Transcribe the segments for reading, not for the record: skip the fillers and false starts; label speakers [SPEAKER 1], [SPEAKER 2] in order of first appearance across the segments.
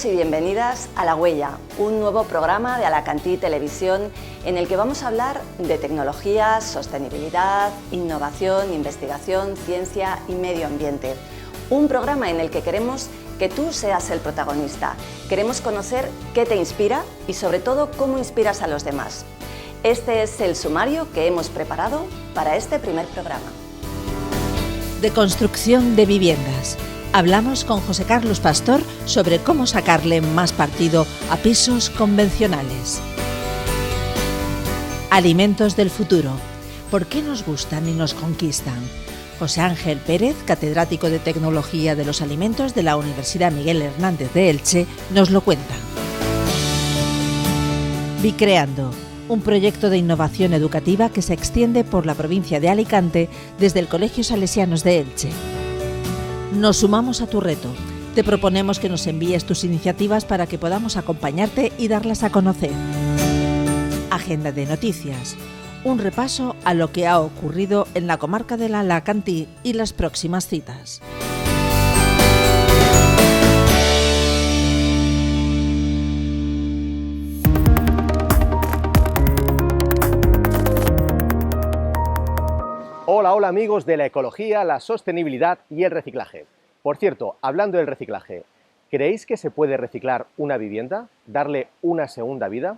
[SPEAKER 1] Bienvenidos y bienvenidas a La Huella, un nuevo programa de Alacantí Televisión en el que vamos a hablar de tecnologías, sostenibilidad, innovación, investigación, ciencia y medio ambiente. Un programa en el que queremos que tú seas el protagonista. Queremos conocer qué te inspira y sobre todo cómo inspiras a los demás. Este es el sumario que hemos preparado para este primer programa.
[SPEAKER 2] De construcción de viviendas. Hablamos con José Carlos Pastor sobre cómo sacarle más partido a pisos convencionales. Alimentos del futuro. ¿Por qué nos gustan y nos conquistan? José Ángel Pérez, catedrático de Tecnología de los Alimentos de la Universidad Miguel Hernández de Elche, nos lo cuenta. Bicreando, un proyecto de innovación educativa que se extiende por la provincia de Alicante desde el Colegio Salesianos de Elche. Nos sumamos a tu reto. Te proponemos que nos envíes tus iniciativas para que podamos acompañarte y darlas a conocer. Agenda de noticias. Un repaso a lo que ha ocurrido en la comarca del Alacantí y las próximas citas.
[SPEAKER 3] Hola amigos de la ecología, la sostenibilidad y el reciclaje. Por cierto, hablando del reciclaje, ¿creéis que se puede reciclar una vivienda? ¿Darle una segunda vida?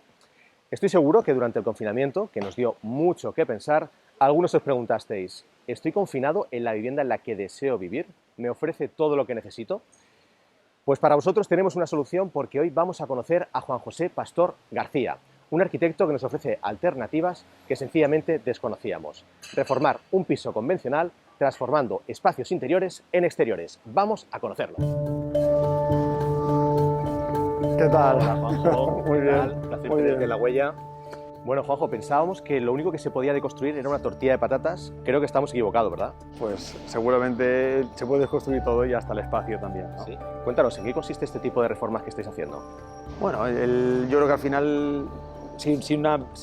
[SPEAKER 3] Estoy seguro que durante el confinamiento, que nos dio mucho que pensar, algunos os preguntasteis, ¿estoy confinado en la vivienda en la que deseo vivir? ¿Me ofrece todo lo que necesito? Pues para vosotros tenemos una solución porque hoy vamos a conocer a Juan José Pastor García, un arquitecto que nos ofrece alternativas que sencillamente desconocíamos. Reformar un piso convencional transformando espacios interiores en exteriores. Vamos a conocerlo.
[SPEAKER 4] ¿Qué tal?
[SPEAKER 3] Hola, Juanjo.
[SPEAKER 4] Muy bien.
[SPEAKER 3] Placer
[SPEAKER 4] Muy
[SPEAKER 3] tenerte
[SPEAKER 4] bien.
[SPEAKER 3] en La Huella. Bueno, Juanjo, pensábamos que lo único que se podía deconstruir era una tortilla de patatas. Creo que estamos equivocados, ¿verdad?
[SPEAKER 4] Pues seguramente se puede construir todo y hasta el espacio también, ¿no?
[SPEAKER 3] Sí. Cuéntanos, ¿en qué consiste este tipo de reformas que estáis haciendo?
[SPEAKER 4] Bueno, yo creo que al final, si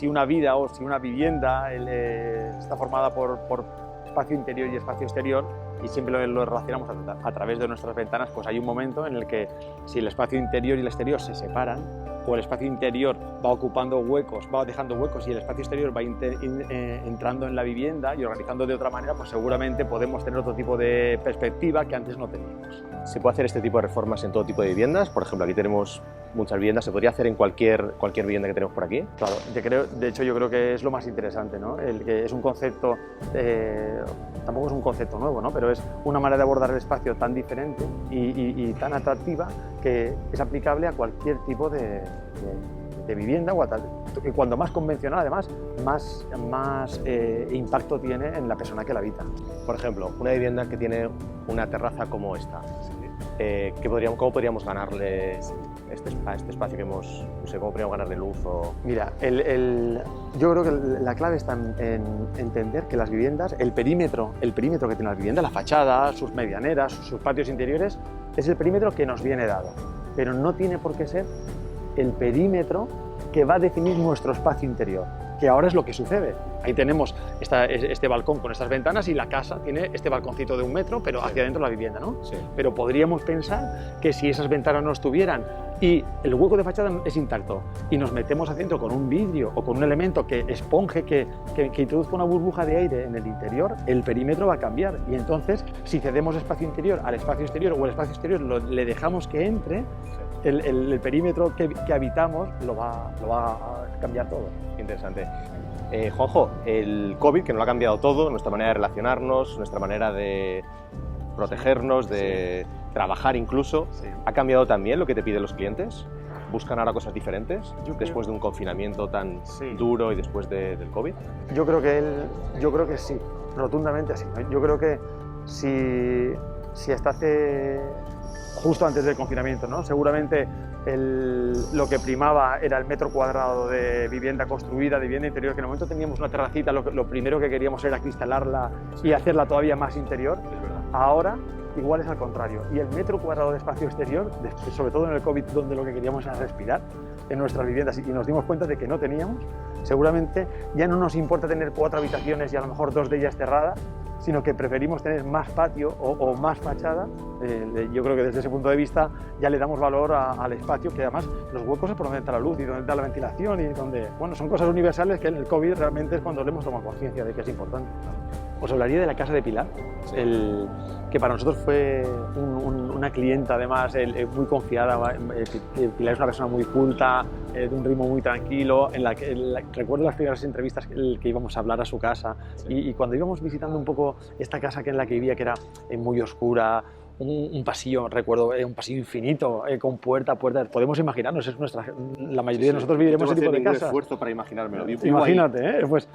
[SPEAKER 4] una vida o si una vivienda está formada por espacio interior y espacio exterior, y siempre lo relacionamos a través de nuestras ventanas, pues hay un momento en el que si el espacio interior y el exterior se separan, o el espacio interior va ocupando huecos, va dejando huecos y el espacio exterior va entrando en la vivienda y organizando de otra manera, pues seguramente podemos tener otro tipo de perspectiva que antes no teníamos.
[SPEAKER 3] ¿Se puede hacer este tipo de reformas en todo tipo de viviendas? Por ejemplo, aquí tenemos muchas viviendas. ¿Se podría hacer en cualquier vivienda que tenemos por aquí?
[SPEAKER 4] Claro, de hecho yo creo que es lo más interesante, ¿no? El que es un concepto, tampoco es un concepto nuevo, ¿no? Pero es una manera de abordar el espacio tan diferente y tan atractiva que es aplicable a cualquier tipo de vivienda, y cuando más convencional además, más impacto tiene en la persona que la habita.
[SPEAKER 3] Por ejemplo, una vivienda que tiene una terraza como esta, ¿cómo podríamos ganarle a este espacio que hemos, no sé, cómo podríamos ganarle luz?
[SPEAKER 4] Mira, yo creo que la clave está en entender que las viviendas, el perímetro que tiene la vivienda, la fachada, sus medianeras, sus patios interiores, es el perímetro que nos viene dado, pero no tiene por qué ser el perímetro que va a definir nuestro espacio interior, que ahora es lo que sucede. Ahí tenemos este balcón con estas ventanas y la casa tiene este balconcito de 1 metro, pero hacia adentro la vivienda, ¿no? Sí. Pero podríamos pensar que si esas ventanas no estuvieran y el hueco de fachada es intacto y nos metemos adentro con un vidrio o con un elemento que esponje, que introduzca una burbuja de aire en el interior, el perímetro va a cambiar. Y entonces, si cedemos espacio interior al espacio exterior o el espacio exterior le dejamos que entre, el perímetro que habitamos lo va a cambiar todo.
[SPEAKER 3] Interesante. Juanjo, el COVID, que nos lo ha cambiado todo, nuestra manera de relacionarnos, nuestra manera de protegernos, de trabajar incluso, ¿ha cambiado también lo que te piden los clientes? ¿Buscan ahora cosas diferentes después de un confinamiento tan duro y después del COVID?
[SPEAKER 4] Yo creo que sí, rotundamente así. Yo creo que si hasta justo antes del confinamiento, ¿no? Seguramente lo que primaba era el metro cuadrado de vivienda construida, de vivienda interior, que en el momento teníamos una terracita, lo primero que queríamos era cristalarla y hacerla todavía más interior. Ahora igual es al contrario, y el metro cuadrado de espacio exterior, sobre todo en el COVID, donde lo que queríamos era respirar en nuestras viviendas y nos dimos cuenta de que no teníamos, seguramente ya no nos importa tener 4 habitaciones y a lo mejor 2 de ellas cerradas, sino que preferimos tener más patio o más fachada. Yo creo que desde ese punto de vista ya le damos valor al espacio, que además los huecos es por donde entra la luz y donde entra la ventilación y donde, bueno, son cosas universales que en el COVID realmente es cuando le hemos tomado conciencia de que es importante. Os hablaría de la casa de Pilar, que para nosotros fue una clienta además muy confiada. Pilar es una persona muy culta, de un ritmo muy tranquilo. Recuerdo las primeras entrevistas que íbamos a hablar a su casa, y cuando íbamos visitando un poco esta casa en la que vivía, que era muy oscura, un pasillo, recuerdo, un pasillo infinito, con puerta, podemos imaginarnos, la mayoría de nosotros viviremos ese tipo de casas.
[SPEAKER 3] Esfuerzo para imaginármelo.
[SPEAKER 4] Imagínate, pues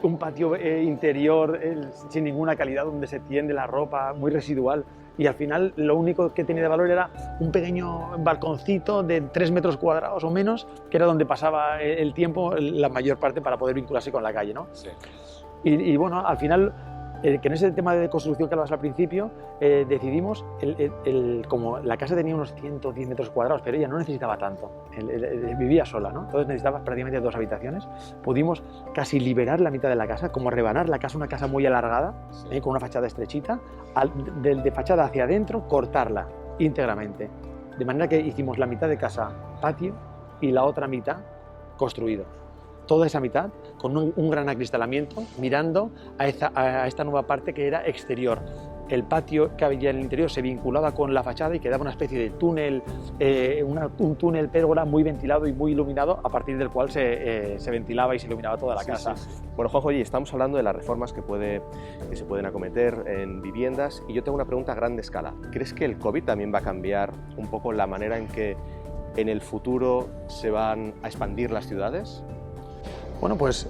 [SPEAKER 4] un patio interior sin ninguna calidad, donde se tiende la ropa, muy residual, y al final lo único que tenía de valor era un pequeño balconcito de 3 metros cuadrados o menos, que era donde pasaba el tiempo, la mayor parte, para poder vincularse con la calle, ¿no? Sí. Y bueno, al final, que en ese tema de construcción que hablabas al principio, decidimos, como la casa tenía unos 110 metros cuadrados, pero ella no necesitaba tanto, vivía sola, ¿no? Entonces necesitaba prácticamente 2 habitaciones, pudimos casi liberar la mitad de la casa, como rebanar la casa, una casa muy alargada, con una fachada estrechita, de fachada hacia adentro, cortarla íntegramente, de manera que hicimos la mitad de casa patio y la otra mitad construido. Toda esa mitad con un gran acristalamiento, mirando a esta nueva parte que era exterior. El patio que había en el interior se vinculaba con la fachada y quedaba una especie de túnel, un túnel pérgola muy ventilado y muy iluminado, a partir del cual se ventilaba y se iluminaba toda la casa.
[SPEAKER 3] Sí. Bueno, Juanjo, oye, estamos hablando de las reformas que se pueden acometer en viviendas, y yo tengo una pregunta a grande escala. ¿Crees que el COVID también va a cambiar un poco la manera en que en el futuro se van a expandir las ciudades?
[SPEAKER 4] Bueno, pues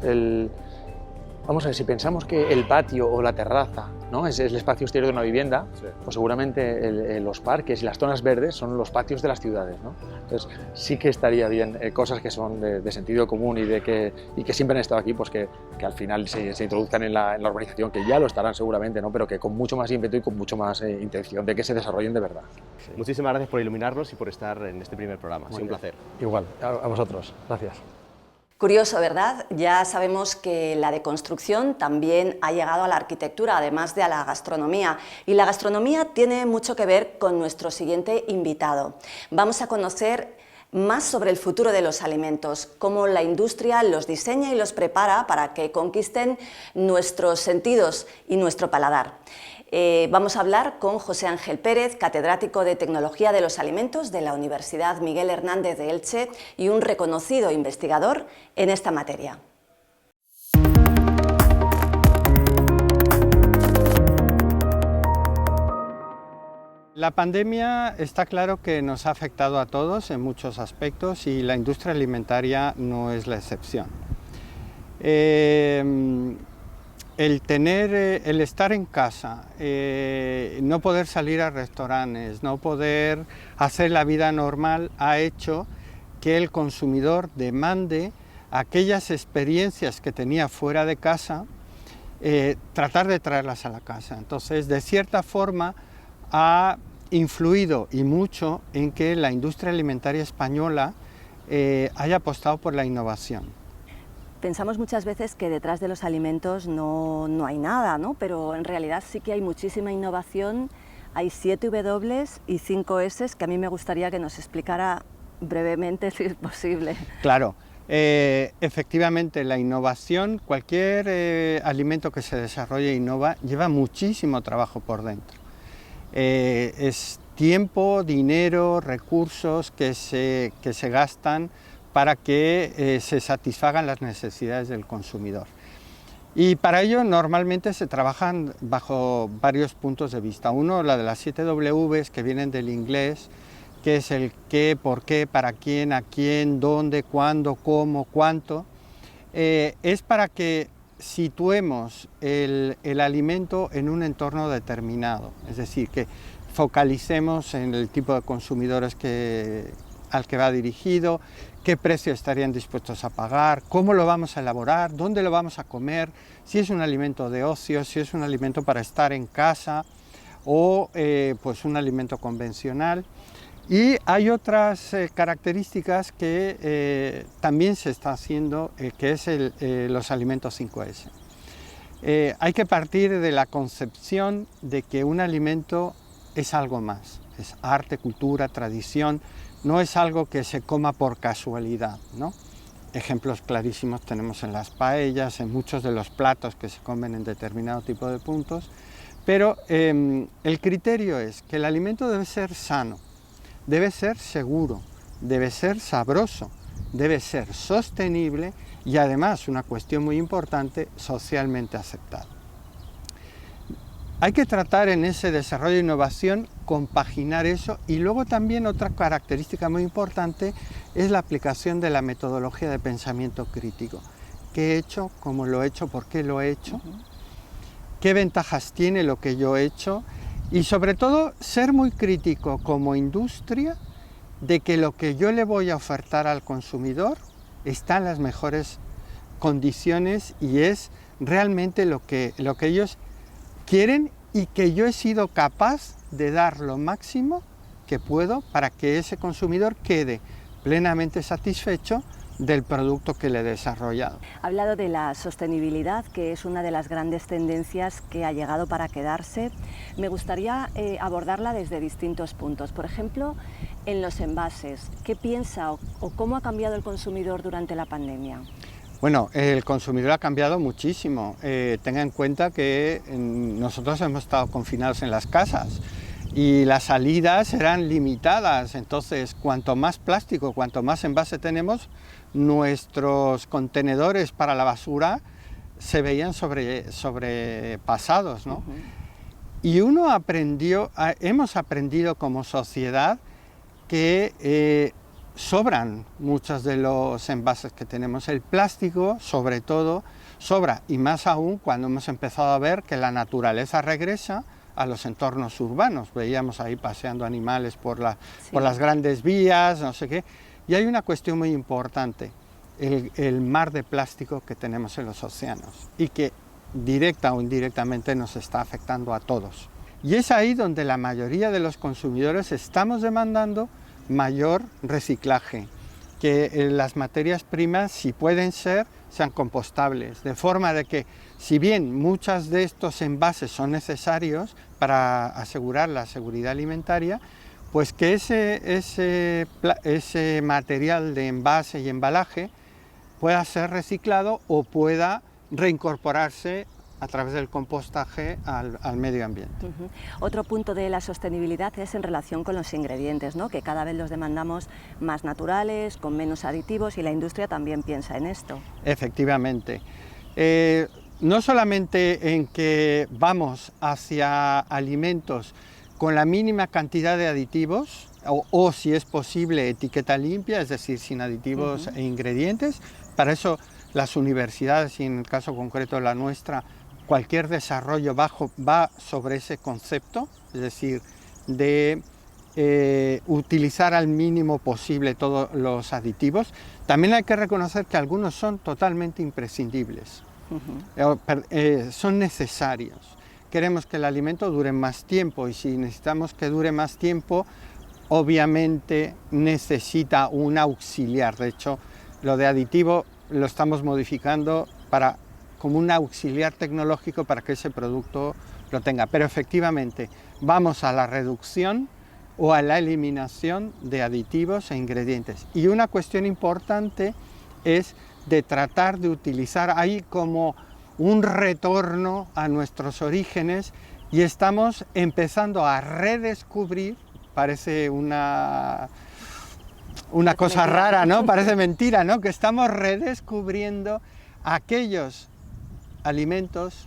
[SPEAKER 4] vamos a ver, si pensamos que el patio o la terraza, ¿no?, es el espacio exterior de una vivienda, sí, pues seguramente los parques y las zonas verdes son los patios de las ciudades, ¿no? Entonces sí que estaría bien cosas que son de sentido común y que siempre han estado aquí, pues que al final se introduzcan en la urbanización, que ya lo estarán seguramente, ¿no?, pero que con mucho más ímpetu y con mucho más intención de que se desarrollen de verdad.
[SPEAKER 3] Sí. Muchísimas gracias por iluminarnos y por estar en este primer programa. Ha sido un placer.
[SPEAKER 4] Igual, a vosotros. Gracias.
[SPEAKER 1] Curioso, ¿verdad? Ya sabemos que la deconstrucción también ha llegado a la arquitectura, además de a la gastronomía. Y la gastronomía tiene mucho que ver con nuestro siguiente invitado. Vamos a conocer más sobre el futuro de los alimentos, cómo la industria los diseña y los prepara para que conquisten nuestros sentidos y nuestro paladar. Vamos a hablar con José Ángel Pérez, catedrático de Tecnología de los Alimentos de la Universidad Miguel Hernández de Elche y un reconocido investigador en esta materia.
[SPEAKER 5] La pandemia está claro que nos ha afectado a todos en muchos aspectos y la industria alimentaria no es la excepción. El estar en casa, no poder salir a restaurantes, no poder hacer la vida normal ha hecho que el consumidor demande aquellas experiencias que tenía fuera de casa, tratar de traerlas a la casa. Entonces, de cierta forma, ha influido y mucho en que la industria alimentaria española haya apostado por la innovación.
[SPEAKER 1] Pensamos muchas veces que detrás de los alimentos no hay nada, ¿no? Pero en realidad sí que hay muchísima innovación, hay 7 W y 5 S que a mí me gustaría que nos explicara brevemente, si es posible.
[SPEAKER 5] Claro, efectivamente la innovación, cualquier alimento que se desarrolle e innova, lleva muchísimo trabajo por dentro. Es tiempo, dinero, recursos que se gastan para que se satisfagan las necesidades del consumidor. Y para ello normalmente se trabajan bajo varios puntos de vista. Uno, la de las 7 Ws que vienen del inglés, que es el qué, por qué, para quién, a quién, dónde, cuándo, cómo, cuánto. Es para que situemos el alimento en un entorno determinado, es decir, que focalicemos en el tipo de consumidores al que va dirigido, qué precio estarían dispuestos a pagar, cómo lo vamos a elaborar, dónde lo vamos a comer, si es un alimento de ocio, si es un alimento para estar en casa o pues un alimento convencional. Y hay otras características que también se está haciendo, que es los alimentos 5S. hay que partir de la concepción de que un alimento es algo más, es arte, cultura, tradición, no es algo que se coma por casualidad, ¿no? Ejemplos clarísimos tenemos en las paellas, en muchos de los platos que se comen en determinado tipo de puntos, pero el criterio es que el alimento debe ser sano, debe ser seguro, debe ser sabroso, debe ser sostenible y además, una cuestión muy importante, socialmente aceptado. Hay que tratar en ese desarrollo de innovación compaginar eso, y luego también otra característica muy importante es la aplicación de la metodología de pensamiento crítico. ¿Qué he hecho? ¿Cómo lo he hecho? ¿Por qué lo he hecho? ¿Qué ventajas tiene lo que yo he hecho? Y sobre todo ser muy crítico como industria de que lo que yo le voy a ofertar al consumidor está en las mejores condiciones y es realmente lo que ellos quieren, y que yo he sido capaz de dar lo máximo que puedo para que ese consumidor quede plenamente satisfecho del producto que le he desarrollado.
[SPEAKER 1] Ha hablado de la sostenibilidad, que es una de las grandes tendencias que ha llegado para quedarse. Me gustaría abordarla desde distintos puntos. Por ejemplo, en los envases, ¿qué piensa o cómo ha cambiado el consumidor durante la pandemia?
[SPEAKER 5] Bueno, el consumidor ha cambiado muchísimo. Tenga en cuenta que nosotros hemos estado confinados en las casas y las salidas eran limitadas, entonces cuanto más plástico, cuanto más envase tenemos, nuestros contenedores para la basura se veían sobrepasados, ¿no? Y hemos aprendido como sociedad que sobran muchos de los envases que tenemos. El plástico, sobre todo, sobra, y más aún cuando hemos empezado a ver que la naturaleza regresa a los entornos urbanos. Veíamos ahí paseando animales por las grandes vías, no sé qué. Y hay una cuestión muy importante, el mar de plástico que tenemos en los océanos y que directa o indirectamente nos está afectando a todos. Y es ahí donde la mayoría de los consumidores estamos demandando mayor reciclaje, que las materias primas, si pueden ser, sean compostables, de forma de que, si bien muchos de estos envases son necesarios para asegurar la seguridad alimentaria, pues que ese material de envase y embalaje pueda ser reciclado o pueda reincorporarse a través del compostaje al medio ambiente.
[SPEAKER 1] Otro punto de la sostenibilidad es en relación con los ingredientes, ¿no? Que cada vez los demandamos más naturales, con menos aditivos, y la industria también piensa en esto.
[SPEAKER 5] Efectivamente. No solamente en que vamos hacia alimentos con la mínima cantidad de aditivos, o si es posible etiqueta limpia, es decir, sin aditivos e ingredientes. Para eso las universidades, y en el caso concreto la nuestra, cualquier desarrollo va sobre ese concepto, es decir, de utilizar al mínimo posible todos los aditivos. También hay que reconocer que algunos son totalmente imprescindibles, son necesarios. Queremos que el alimento dure más tiempo, y si necesitamos que dure más tiempo, obviamente necesita un auxiliar. De hecho, lo de aditivo lo estamos modificando como un auxiliar tecnológico para que ese producto lo tenga. Pero efectivamente vamos a la reducción o a la eliminación de aditivos e ingredientes. Y una cuestión importante es de tratar de utilizar ahí como un retorno a nuestros orígenes, y estamos empezando a redescubrir, parece una cosa rara, ¿no? Parece mentira, ¿no? Que estamos redescubriendo aquellos alimentos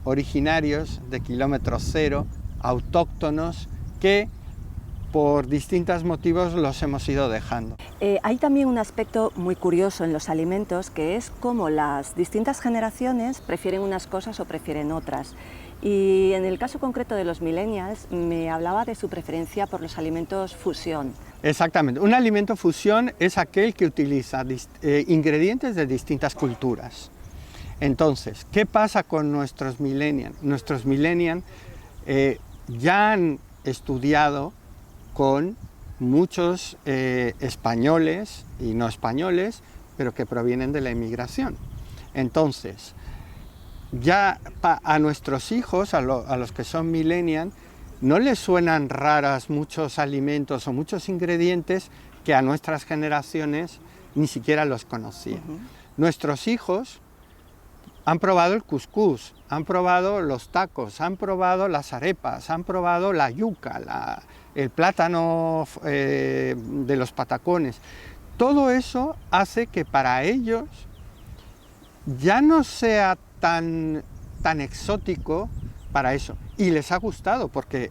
[SPEAKER 5] originarios de kilómetro cero, autóctonos, que por distintos motivos los hemos ido dejando.
[SPEAKER 1] Hay también un aspecto muy curioso en los alimentos, que es cómo las distintas generaciones prefieren unas cosas o prefieren otras. Y en el caso concreto de los millennials, me hablaba de su preferencia por los alimentos fusión.
[SPEAKER 5] Exactamente. Un alimento fusión es aquel que utiliza ingredientes de distintas culturas. Entonces, ¿qué pasa con nuestros millennials? Nuestros millennials ya han estudiado con muchos españoles y no españoles, pero que provienen de la inmigración. Entonces, ya a nuestros hijos, a los que son millennials, no les suenan raras muchos alimentos o muchos ingredientes que a nuestras generaciones ni siquiera los conocían. Nuestros hijos han probado el cuscús, han probado los tacos, han probado las arepas, han probado la yuca, el plátano de los patacones. Todo eso hace que para ellos ya no sea tan exótico para eso. Y les ha gustado, porque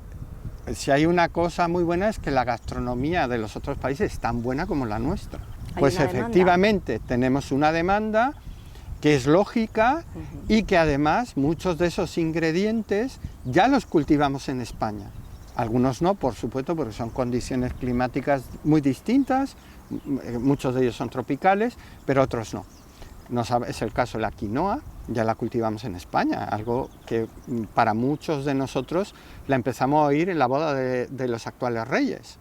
[SPEAKER 5] si hay una cosa muy buena es que la gastronomía de los otros países es tan buena como la nuestra. Pues efectivamente tenemos una demanda que es lógica y que además muchos de esos ingredientes ya los cultivamos en España. Algunos no, por supuesto, porque son condiciones climáticas muy distintas, muchos de ellos son tropicales, pero otros no. Es el caso de la quinoa, ya la cultivamos en España, algo que para muchos de nosotros la empezamos a oír en la boda de los actuales reyes.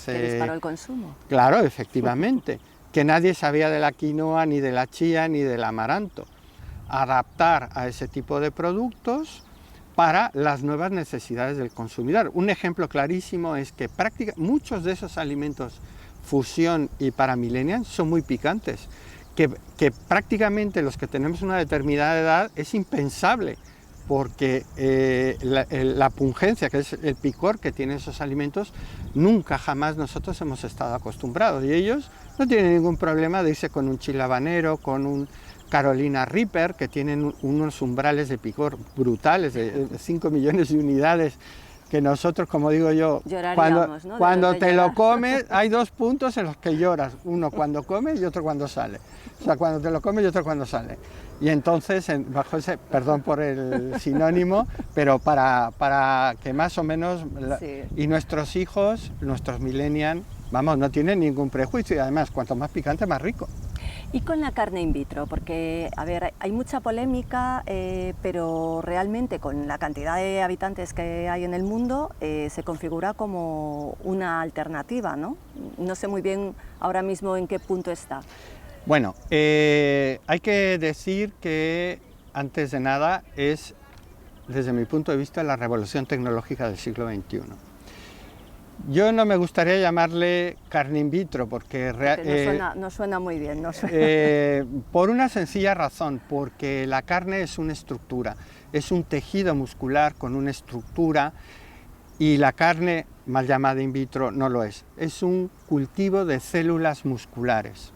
[SPEAKER 1] ¿Que disparó el consumo?
[SPEAKER 5] Claro, efectivamente, que nadie sabía de la quinoa, ni de la chía, ni del amaranto. Adaptar a ese tipo de productos para las nuevas necesidades del consumidor. Un ejemplo clarísimo es que muchos de esos alimentos fusión y para millennials son muy picantes, que prácticamente los que tenemos una determinada edad es impensable, porque la pungencia, que es el picor que tienen esos alimentos, nunca jamás nosotros hemos estado acostumbrados, y ellos no tienen ningún problema de irse con un chile habanero, con un Carolina Reaper, que tienen unos umbrales de picor brutales, de 5 millones de unidades, que nosotros, como digo yo, cuando te lo comes, hay dos puntos en los que lloras, uno cuando comes y otro cuando sale. O sea, cuando te lo comes y otro cuando sale. Y entonces, bajo ese, perdón por el sinónimo, pero para que más o menos, sí. Y nuestros hijos, nuestros millennials, vamos, no tienen ningún prejuicio, y además, cuanto más picante, más rico.
[SPEAKER 1] Y con la carne in vitro, porque, a ver, hay mucha polémica, pero realmente con la cantidad de habitantes que hay en el mundo, se configura como una alternativa, ¿no? No sé muy bien ahora mismo en qué punto está.
[SPEAKER 5] Bueno, hay que decir que, antes de nada, es, desde mi punto de vista, la revolución tecnológica del siglo XXI. Yo no me gustaría llamarle carne in vitro porque
[SPEAKER 1] no suena muy bien. No suena.
[SPEAKER 5] Por una sencilla razón, porque la carne es una estructura, es un tejido muscular con una estructura, y la carne, mal llamada in vitro, no lo es. Es un cultivo de células musculares.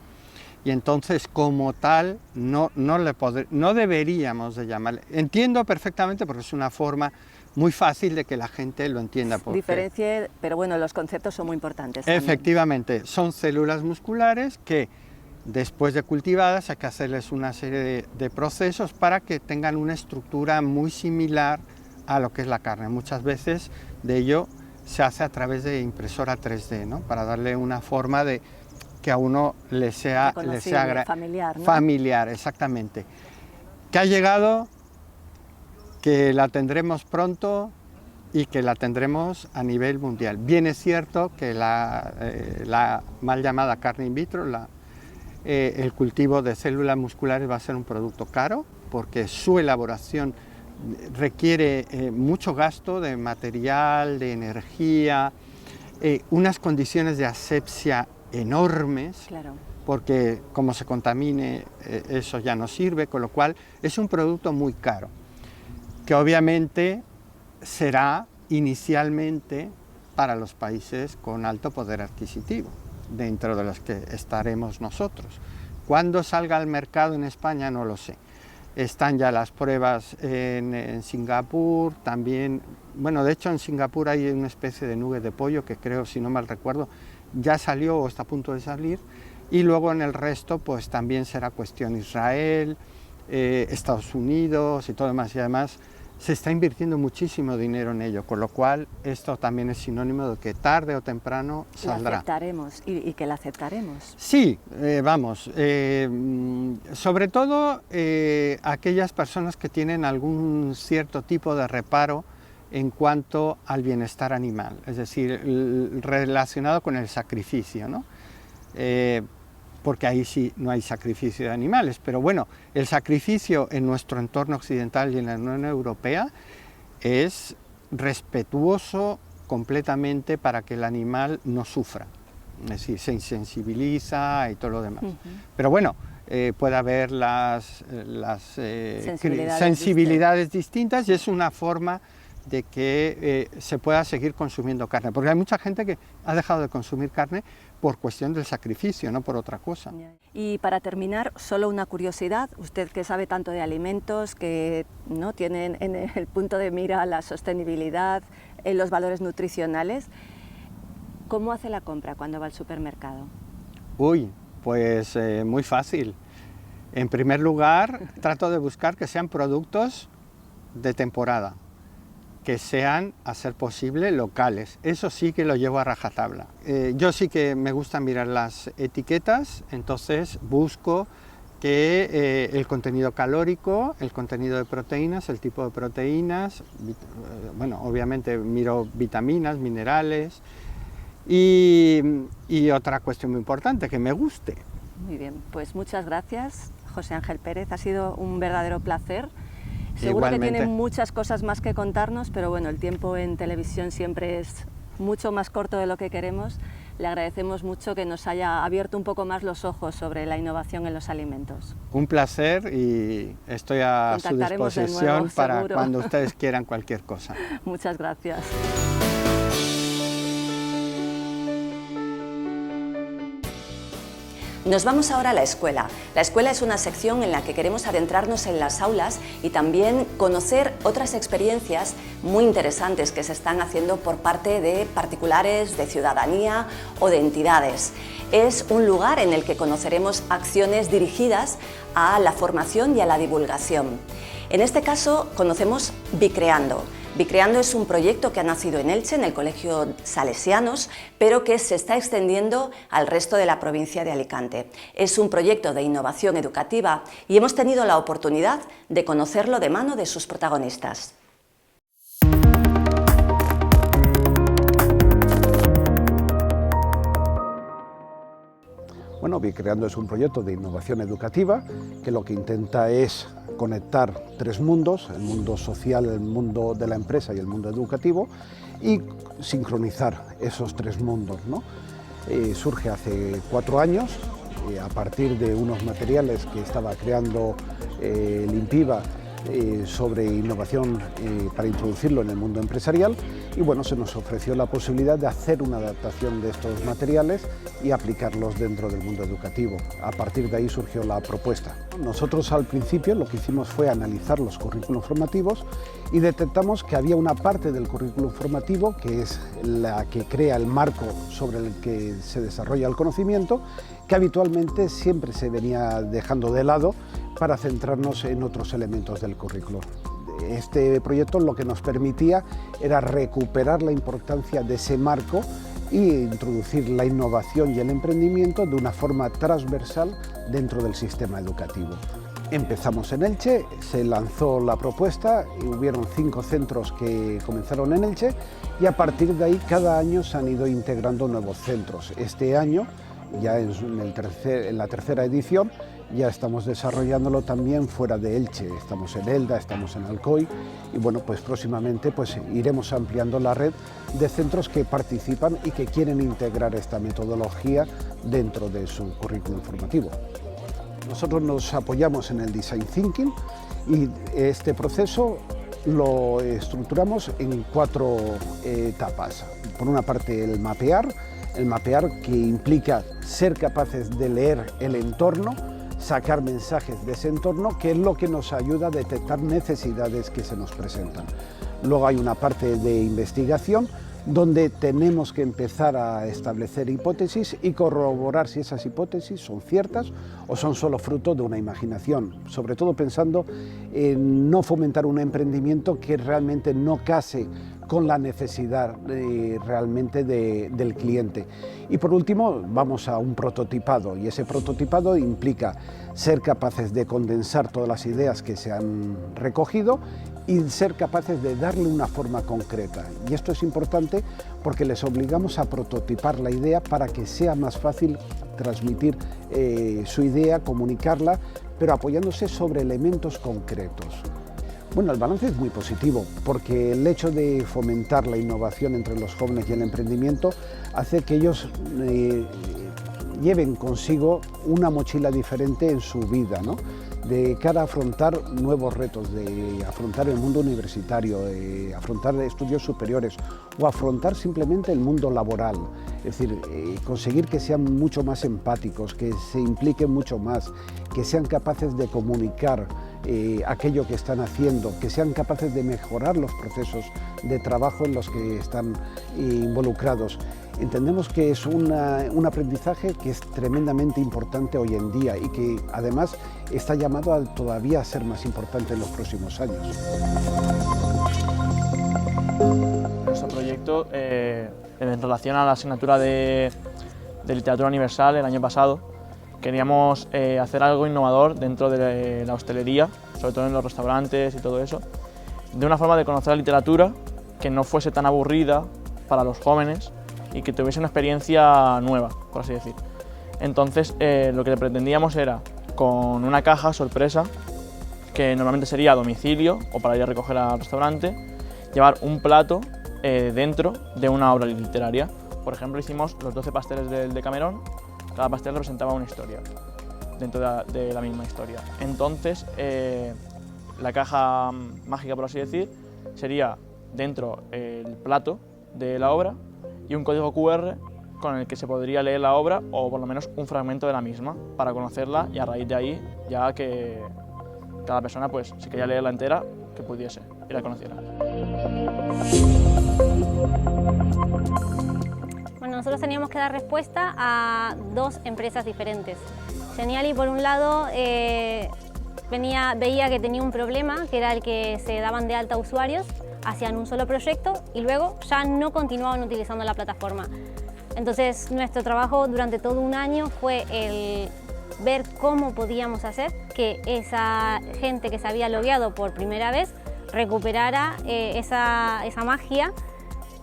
[SPEAKER 5] Y entonces, como tal, no deberíamos de llamarle. Entiendo perfectamente, porque es una forma muy fácil de que la gente lo entienda.
[SPEAKER 1] Diferencie, pero bueno, los conceptos son muy importantes.
[SPEAKER 5] Efectivamente, son células musculares que después de cultivadas hay que hacerles una serie de procesos para que tengan una estructura muy similar a lo que es la carne. Muchas veces de ello se hace a través de impresora 3D, ¿no? Para darle una forma de que a uno le sea
[SPEAKER 1] familiar, ¿no?
[SPEAKER 5] Familiar, exactamente. Que ha llegado, que la tendremos pronto y que la tendremos a nivel mundial. Bien es cierto que la mal llamada carne in vitro, el cultivo de células musculares va a ser un producto caro, porque su elaboración requiere mucho gasto de material, de energía, unas condiciones de asepsia enormes,
[SPEAKER 1] claro.
[SPEAKER 5] Porque como se contamine, eso ya no sirve, con lo cual es un producto muy caro, que obviamente será inicialmente para los países con alto poder adquisitivo, dentro de los que estaremos nosotros. Cuando salga al mercado en España no lo sé. Están ya las pruebas en Singapur, también, bueno, de hecho en Singapur hay una especie de nugget de pollo que creo, si no mal recuerdo, ya salió o está a punto de salir, y luego en el resto pues también será cuestión Israel, Estados Unidos y todo demás, y además se está invirtiendo muchísimo dinero en ello, con lo cual esto también es sinónimo de que tarde o temprano saldrá.
[SPEAKER 1] La aceptaremos y que la aceptaremos.
[SPEAKER 5] Sí, vamos, sobre todo aquellas personas que tienen algún cierto tipo de reparo en cuanto al bienestar animal, es decir, relacionado con el sacrificio, ¿no? porque ahí sí no hay sacrificio de animales. Pero bueno, el sacrificio en nuestro entorno occidental y en la Unión Europea es respetuoso completamente para que el animal no sufra. Es decir, se insensibiliza y todo lo demás. Pero bueno, puede haber las sensibilidades distintas y es una forma de que se pueda seguir consumiendo carne, porque hay mucha gente que ha dejado de consumir carne por cuestión del sacrificio, no por otra cosa.
[SPEAKER 1] Y para terminar, solo una curiosidad, usted que sabe tanto de alimentos, que ¿no? tienen en el punto de mira la sostenibilidad, los valores nutricionales, ¿cómo hace la compra cuando va al supermercado?
[SPEAKER 5] Uy, pues muy fácil. En primer lugar, trato de buscar que sean productos de temporada, que sean, a ser posible, locales. Eso sí que lo llevo a rajatabla. Yo sí que me gusta mirar las etiquetas, entonces busco que el contenido calórico, el contenido de proteínas, el tipo de proteínas, bueno, obviamente miro vitaminas, minerales y otra cuestión muy importante, que me guste. Muy bien, pues muchas gracias, José Ángel Pérez, ha sido un verdadero placer. Seguro que tiene muchas cosas más que contarnos, pero bueno, el tiempo en televisión siempre es mucho más corto de lo que queremos. Le agradecemos mucho que nos haya abierto un poco más los ojos sobre la innovación en los alimentos. Un placer y estoy a su disposición para cuando ustedes quieran cualquier cosa. Muchas gracias.
[SPEAKER 1] Nos vamos ahora a la escuela. La escuela es una sección en la que queremos adentrarnos en las aulas y también conocer otras experiencias muy interesantes que se están haciendo por parte de particulares, de ciudadanía o de entidades. Es un lugar en el que conoceremos acciones dirigidas a la formación y a la divulgación. En este caso conocemos Bicreando. Bicreando es un proyecto que ha nacido en Elche, en el Colegio Salesianos, pero que se está extendiendo al resto de la provincia de Alicante. Es un proyecto de innovación educativa y hemos tenido la oportunidad de conocerlo de mano de sus protagonistas.
[SPEAKER 6] Bueno, Bicreando es un proyecto de innovación educativa que lo que intenta es conectar tres mundos, el mundo social, el mundo de la empresa y el mundo educativo, y sincronizar esos tres mundos, ¿no? Surge hace 4 años, a partir de unos materiales que estaba creando Limpiva sobre innovación para introducirlo en el mundo empresarial, y bueno, se nos ofreció la posibilidad de hacer una adaptación de estos materiales y aplicarlos dentro del mundo educativo. A partir de ahí surgió la propuesta. Nosotros al principio lo que hicimos fue analizar los currículos formativos y detectamos que había una parte del currículum formativo que es la que crea el marco sobre el que se desarrolla el conocimiento, que habitualmente siempre se venía dejando de lado para centrarnos en otros elementos del currículo. Este proyecto lo que nos permitía era recuperar la importancia de ese marco e introducir la innovación y el emprendimiento de una forma transversal dentro del sistema educativo. Empezamos en Elche, se lanzó la propuesta y hubieron 5 centros que comenzaron en Elche y a partir de ahí cada año se han ido integrando nuevos centros. Este año, ya en la tercera edición, ya estamos desarrollándolo también fuera de Elche. Estamos en Elda, estamos en Alcoy y bueno, pues próximamente pues iremos ampliando la red de centros que participan y que quieren integrar esta metodología dentro de su currículum formativo. Nosotros nos apoyamos en el Design Thinking y este proceso lo estructuramos en 4 etapas. Por una parte el mapear que implica ser capaces de leer el entorno, sacar mensajes de ese entorno, que es lo que nos ayuda a detectar necesidades que se nos presentan. Luego hay una parte de investigación, donde tenemos que empezar a establecer hipótesis y corroborar si esas hipótesis son ciertas o son solo fruto de una imaginación, sobre todo pensando en no fomentar un emprendimiento que realmente no case con la necesidad realmente del cliente. Y por último vamos a un prototipado, y ese prototipado implica ser capaces de condensar todas las ideas que se han recogido y ser capaces de darle una forma concreta. Y esto es importante porque les obligamos a prototipar la idea para que sea más fácil transmitir su idea, comunicarla, pero apoyándose sobre elementos concretos. Bueno, el balance es muy positivo porque el hecho de fomentar la innovación entre los jóvenes y el emprendimiento hace que ellos lleven consigo una mochila diferente en su vida, ¿no? De cara a afrontar nuevos retos, de afrontar el mundo universitario, de afrontar estudios superiores o afrontar simplemente el mundo laboral. Es decir, conseguir que sean mucho más empáticos, que se impliquen mucho más, que sean capaces de comunicar aquello que están haciendo, que sean capaces de mejorar los procesos de trabajo en los que están involucrados. Entendemos que es un aprendizaje que es tremendamente importante hoy en día y que además está llamado a todavía a ser más importante en los próximos años.
[SPEAKER 7] Nuestro proyecto, en relación a la asignatura de Literatura Universal el año pasado, queríamos hacer algo innovador dentro de la hostelería, sobre todo en los restaurantes y todo eso, de una forma de conocer la literatura que no fuese tan aburrida para los jóvenes y que tuviese una experiencia nueva, por así decir. Entonces, lo que pretendíamos era, con una caja sorpresa, que normalmente sería a domicilio o para ir a recoger al restaurante, llevar un plato dentro de una obra literaria. Por ejemplo, hicimos los 12 pasteles del Decamerón, cada pastel representaba una historia, dentro de la misma historia. Entonces, la caja mágica, por así decir, sería dentro el plato de la obra y un código QR con el que se podría leer la obra o por lo menos un fragmento de la misma para conocerla y a raíz de ahí ya que cada persona, pues, si quería leerla entera, que pudiese y la conociera.
[SPEAKER 8] Bueno, nosotros teníamos que dar respuesta a dos empresas diferentes. Geniali, por un lado, veía que tenía un problema, que era el que se daban de alta usuarios, hacían un solo proyecto y luego ya no continuaban utilizando la plataforma. Entonces, nuestro trabajo durante todo un año fue el ver cómo podíamos hacer que esa gente que se había logueado por primera vez recuperara esa magia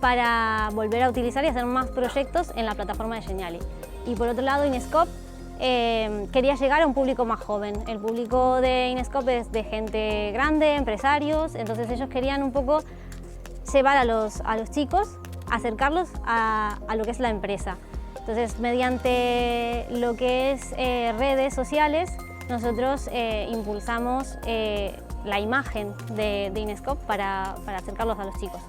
[SPEAKER 8] para volver a utilizar y hacer más proyectos en la plataforma de Geniali. Y por otro lado, Inescope quería llegar a un público más joven. El público de Inescope es de gente grande, empresarios, entonces ellos querían un poco llevar a los chicos, acercarlos a lo que es la empresa. Entonces, mediante lo que es redes sociales, nosotros impulsamos la imagen de Inescope para acercarlos a los chicos.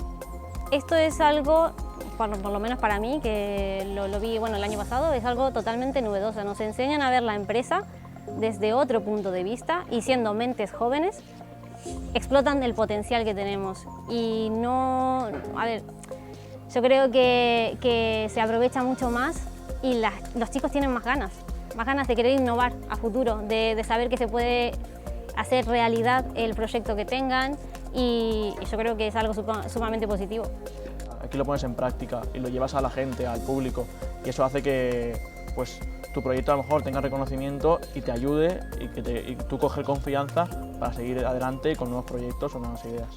[SPEAKER 8] Esto es algo, por lo menos para mí, que lo vi el año pasado, es algo totalmente novedoso. Nos enseñan a ver la empresa desde otro punto de vista y siendo mentes jóvenes, explotan el potencial que tenemos. Y no, yo creo que se aprovecha mucho más y los chicos tienen más ganas de querer innovar a futuro, de saber que se puede hacer realidad el proyecto que tengan y yo creo que es algo sumamente positivo.
[SPEAKER 7] Aquí lo pones en práctica y lo llevas a la gente, al público y eso hace que pues, tu proyecto a lo mejor tenga reconocimiento y te ayude y tú coges confianza para seguir adelante con nuevos proyectos o nuevas ideas.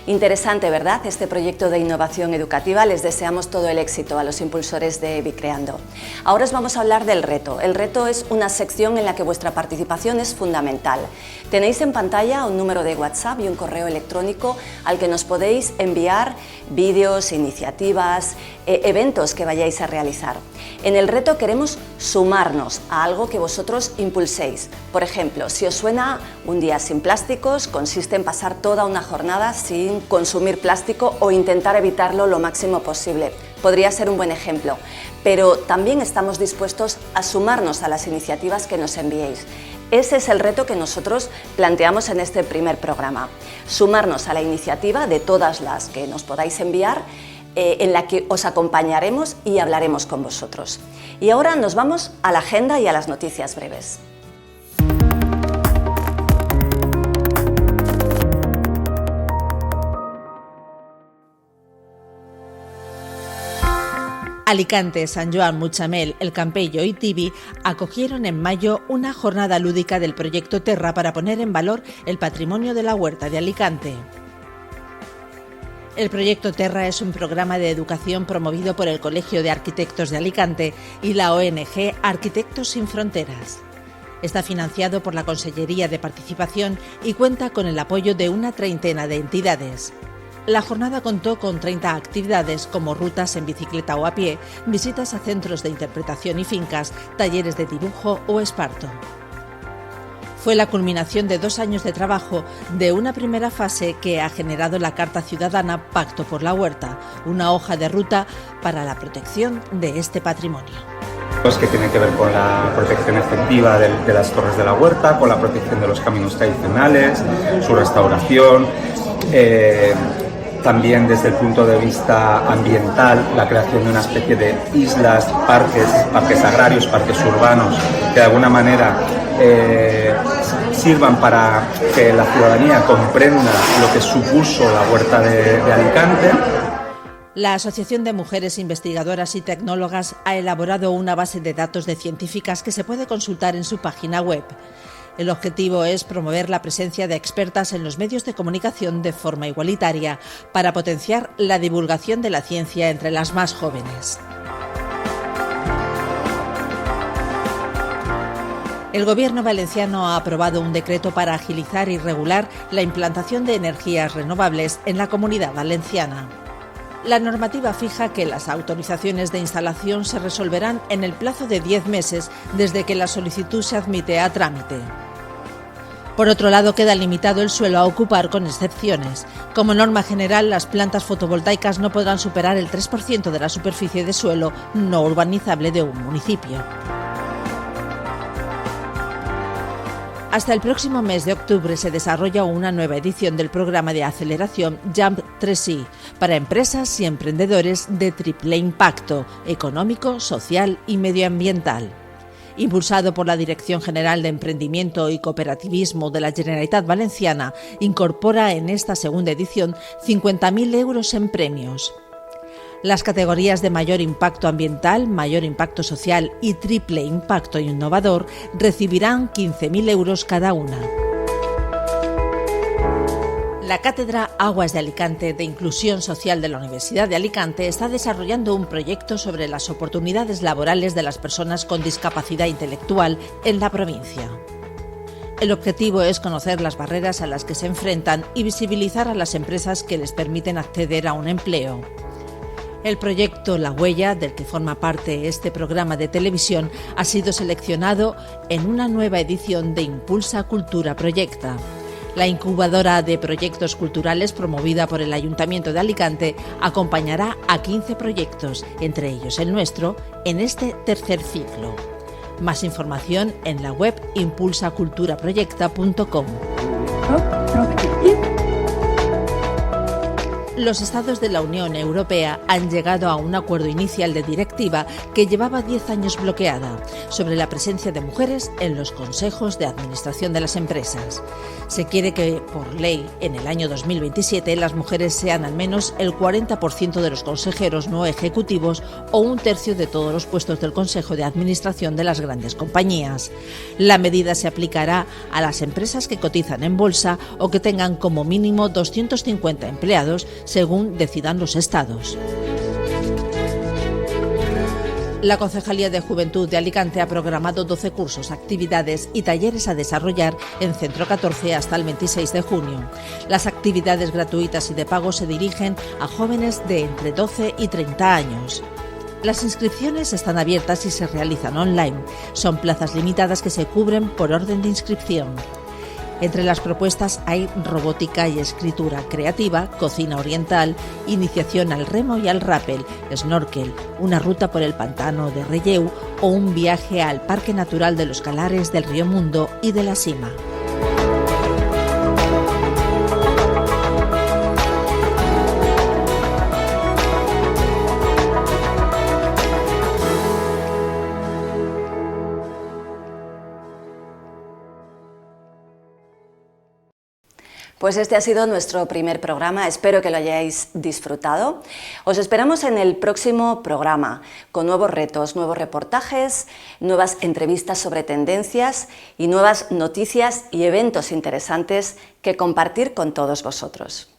[SPEAKER 1] Interesante, ¿verdad? Este proyecto de innovación educativa. Les deseamos todo el éxito a los impulsores de Bicreando. Ahora os vamos a hablar del reto. El reto es una sección en la que vuestra participación es fundamental. Tenéis en pantalla un número de WhatsApp y un correo electrónico al que nos podéis enviar vídeos, iniciativas, eventos que vayáis a realizar. En el reto queremos sumarnos a algo que vosotros impulséis. Por ejemplo, si os suena un día sin plásticos, consiste en pasar toda una jornada sin consumir plástico o intentar evitarlo lo máximo posible. Podría ser un buen ejemplo, pero también estamos dispuestos a sumarnos a las iniciativas que nos enviéis. Ese es el reto que nosotros planteamos en este primer programa. Sumarnos a la iniciativa de todas las que nos podáis enviar, en la que os acompañaremos y hablaremos con vosotros. Y ahora nos vamos a la agenda y a las noticias breves.
[SPEAKER 2] Alicante, San Joan, Mutxamel, El Campello y Tibi acogieron en mayo una jornada lúdica del proyecto Terra para poner en valor el patrimonio de la huerta de Alicante. El proyecto Terra es un programa de educación promovido por el Colegio de Arquitectos de Alicante y la ONG Arquitectos Sin Fronteras. Está financiado por la Consellería de Participación y cuenta con el apoyo de una treintena de entidades. La jornada contó con 30 actividades como rutas en bicicleta o a pie, visitas a centros de interpretación y fincas, talleres de dibujo o esparto. Fue la culminación de 2 años de trabajo de una primera fase que ha generado la Carta Ciudadana Pacto por la Huerta, una hoja de ruta para la protección de este patrimonio.
[SPEAKER 9] Que tiene que ver con la protección efectiva de las torres de la huerta, con la protección de los caminos tradicionales, su restauración, también desde el punto de vista ambiental, la creación de una especie de islas, parques agrarios, parques urbanos, que de alguna manera sirvan para que la ciudadanía comprenda lo que supuso la huerta de Alicante.
[SPEAKER 2] La Asociación de Mujeres Investigadoras y Tecnólogas ha elaborado una base de datos de científicas que se puede consultar en su página web. El objetivo es promover la presencia de expertas en los medios de comunicación de forma igualitaria para potenciar la divulgación de la ciencia entre las más jóvenes. El Gobierno valenciano ha aprobado un decreto para agilizar y regular la implantación de energías renovables en la Comunidad Valenciana. La normativa fija que las autorizaciones de instalación se resolverán en el plazo de 10 meses desde que la solicitud se admite a trámite. Por otro lado, queda limitado el suelo a ocupar con excepciones. Como norma general, las plantas fotovoltaicas no podrán superar el 3% de la superficie de suelo no urbanizable de un municipio. Hasta el próximo mes de octubre se desarrolla una nueva edición del programa de aceleración Jump 3i para empresas y emprendedores de triple impacto económico, social y medioambiental. Impulsado por la Dirección General de Emprendimiento y Cooperativismo de la Generalitat Valenciana, incorpora en esta segunda edición 50.000 euros en premios. Las categorías de mayor impacto ambiental, mayor impacto social y triple impacto innovador recibirán 15.000 euros cada una. La Cátedra Aguas de Alicante de Inclusión Social de la Universidad de Alicante está desarrollando un proyecto sobre las oportunidades laborales de las personas con discapacidad intelectual en la provincia. El objetivo es conocer las barreras a las que se enfrentan y visibilizar a las empresas que les permiten acceder a un empleo. El proyecto La Huella, del que forma parte este programa de televisión, ha sido seleccionado en una nueva edición de Impulsa Cultura Proyecta. La incubadora de proyectos culturales promovida por el Ayuntamiento de Alicante acompañará a 15 proyectos, entre ellos el nuestro, en este tercer ciclo. Más información en la web impulsaculturaproyecta.com. Los Estados de la Unión Europea han llegado a un acuerdo inicial de directiva que llevaba 10 años bloqueada sobre la presencia de mujeres en los consejos de administración de las empresas. Se quiere que, por ley, en el año 2027 las mujeres sean al menos el 40% de los consejeros no ejecutivos o 1/3 de todos los puestos del Consejo de Administración de las grandes compañías. La medida se aplicará a las empresas que cotizan en bolsa o que tengan como mínimo 250 empleados, según decidan los estados. La Concejalía de Juventud de Alicante ha programado 12 cursos, actividades y talleres a desarrollar en Centro 14 hasta el 26 de junio. Las actividades gratuitas y de pago se dirigen a jóvenes de entre 12 y 30 años. Las inscripciones están abiertas y se realizan online. Son plazas limitadas que se cubren por orden de inscripción. Entre las propuestas hay robótica y escritura creativa, cocina oriental, iniciación al remo y al rappel, snorkel, una ruta por el pantano de Relleu o un viaje al Parque Natural de los Calares del Río Mundo y de la Sima.
[SPEAKER 1] Pues este ha sido nuestro primer programa, espero que lo hayáis disfrutado. Os esperamos en el próximo programa con nuevos retos, nuevos reportajes, nuevas entrevistas sobre tendencias y nuevas noticias y eventos interesantes que compartir con todos vosotros.